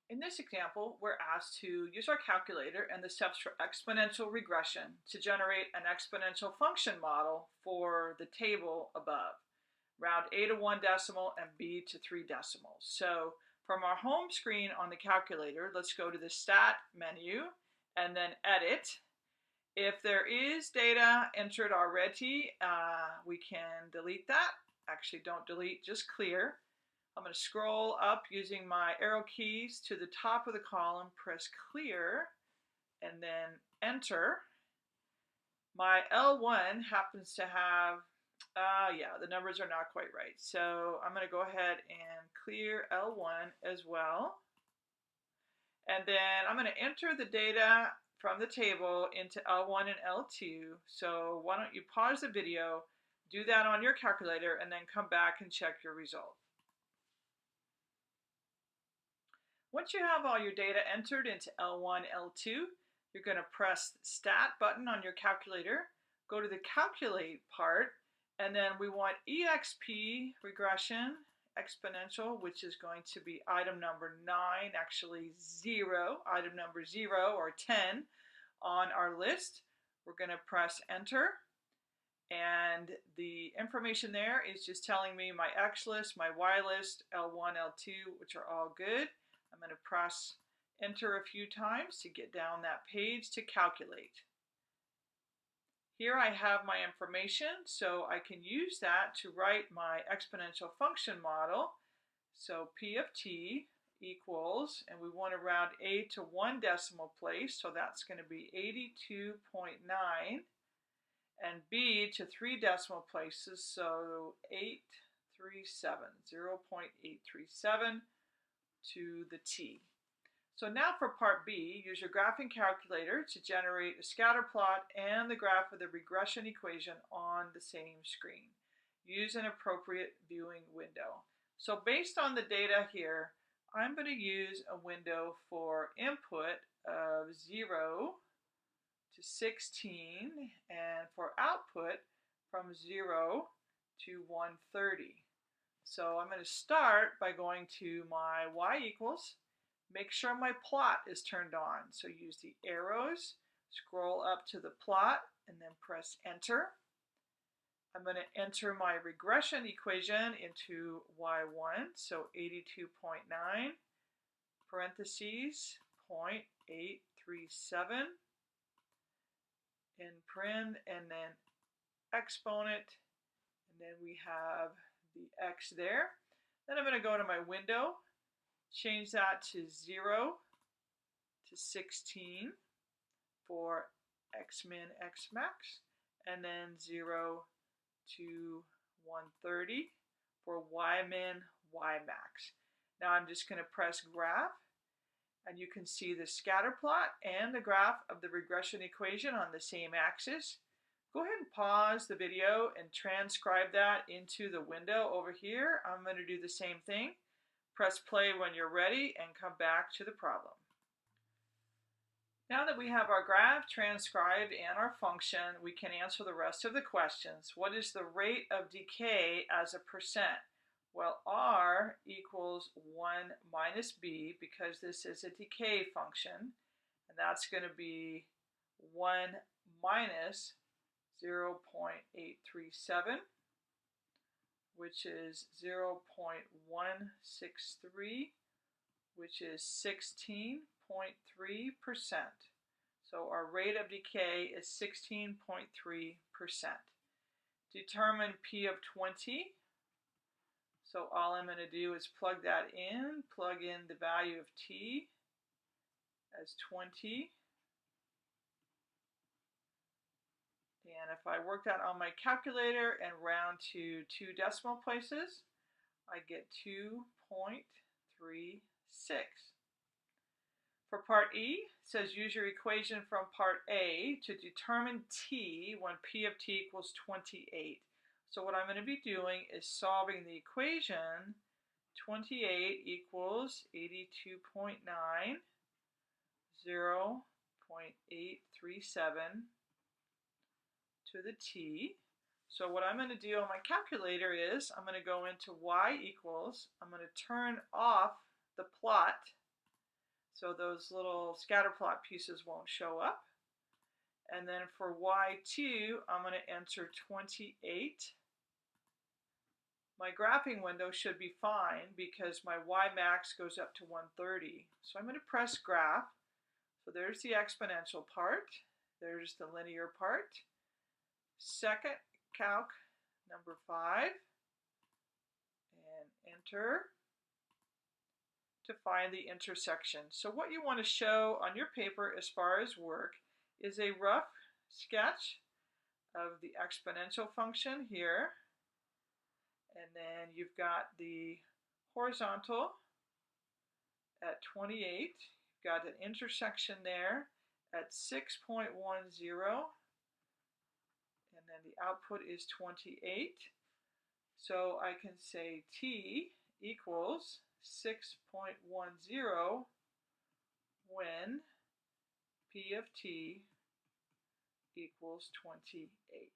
In this example, we're asked to use our calculator and the steps for exponential regression to generate an exponential function model for the table above. Round A to 1 decimal and B to 3 decimals. So from our home screen on the calculator, let's go to the Stat menu and then Edit. If there is data entered already, we can delete that. Actually, don't delete, just clear. I'm going to scroll up using my arrow keys to the top of the column, press clear, and then enter. My L1 happens to have, yeah, the numbers are not quite right. So I'm going to go ahead and clear L1 as well. And then I'm going to enter the data from the table into L1 and L2. So why don't you pause the video, do that on your calculator, and then come back and check your result. Once you have all your data entered into L1, L2, you're going to press the Stat button on your calculator, go to the Calculate part, and then we want EXP regression exponential, which is going to be item number 9, actually 0, item number 0 or 10 on our list. We're going to press Enter, and the information there is just telling me my X list, my Y list, L1, L2, which are all good. I'm going to press Enter a few times to get down that page to calculate. Here I have my information, so I can use that to write my exponential function model. So P of t equals, and we want to round A to 1 decimal place, so that's going to be 82.9, and B to 3 decimal places, so 837, 0.837 to the t. So now for part B, use your graphing calculator to generate a scatter plot and the graph of the regression equation on the same screen. Use an appropriate viewing window. So based on the data here, I'm going to use a window for input of 0 to 16 and for output from 0 to 130. So I'm going to start by going to my y equals. Make sure my plot is turned on. So use the arrows, scroll up to the plot, and then press Enter. I'm going to enter my regression equation into y1, so 82.9, parentheses, 0.837, in paren, and then exponent, and then we have the x there. Then I'm going to go to my window, change that to 0 to 16 for x-min, x-max, and then 0 to 130 for y-min, y-max. Now I'm just going to press Graph, and you can see the scatter plot and the graph of the regression equation on the same axis. Go ahead and pause the video and transcribe that into the window over here. I'm going to do the same thing. Press play when you're ready and come back to the problem. Now that we have our graph transcribed and our function, we can answer the rest of the questions. What is the rate of decay as a percent? Well, R equals 1 minus B because this is a decay function, and that's going to be 1 minus 0.837, which is 0.163, which is 16.3%. So our rate of decay is 16.3%. Determine P of 20. So all I'm going to do is plug that in, plug in the value of t as 20. And if I work that on my calculator and round to 2 decimal places, I get 2.36. For part E, it says use your equation from part A to determine t when P of t equals 28. So what I'm going to be doing is solving the equation. 28 equals 82.9, 0.837 to the t. So what I'm going to do on my calculator is I'm going to go into y equals, I'm going to turn off the plot, So those little scatter plot pieces won't show up. And then for y2, I'm going to enter 28. My graphing window should be fine because my y max goes up to 130. So I'm going to press graph. So there's the exponential part. There's the linear part. Second calc number 5. And enter to find the intersection. So what you want to show on your paper as far as work is a rough sketch of the exponential function here. And then you've got the horizontal at 28. You've got an intersection there at 6.10. And then the output is 28. So I can say t equals 6.10 when p of t equals 28.